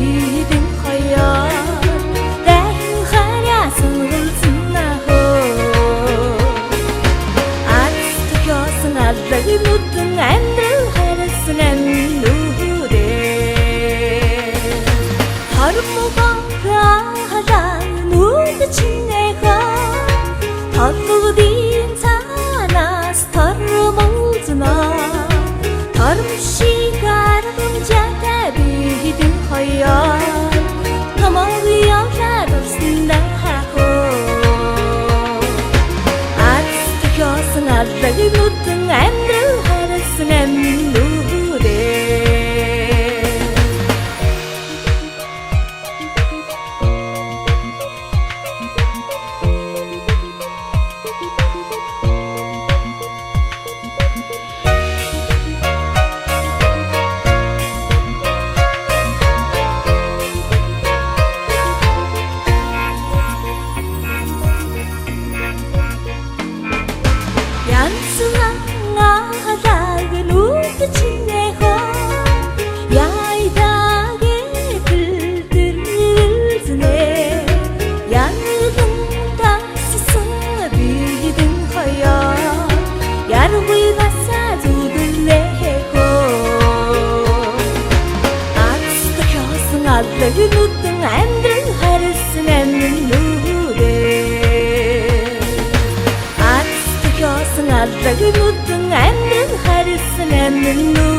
бидің hayat Дәйін қарясын ғылсын Атысты көсің алдағы нүттің әмдріл қарысын әмнуде Хармуға ғаран нүді чиннеға Таллығы дейін санас тарымылдына Тарымши қарғым жәді бидің hayat Тамағы яужарырсында Атысты көсің алдағы нүттің әмдріл қарысын әмнуде Янсыңағы нүді чиннеға Яйдаге күлдірілзіне Яныдың тасысын бидің hayat Ярғыға сәзуділеғо Атысты көсің алдағы нүттің әмдріл қарысын әмнуде Алдағы нүттің әмдріл қарысын әмнуде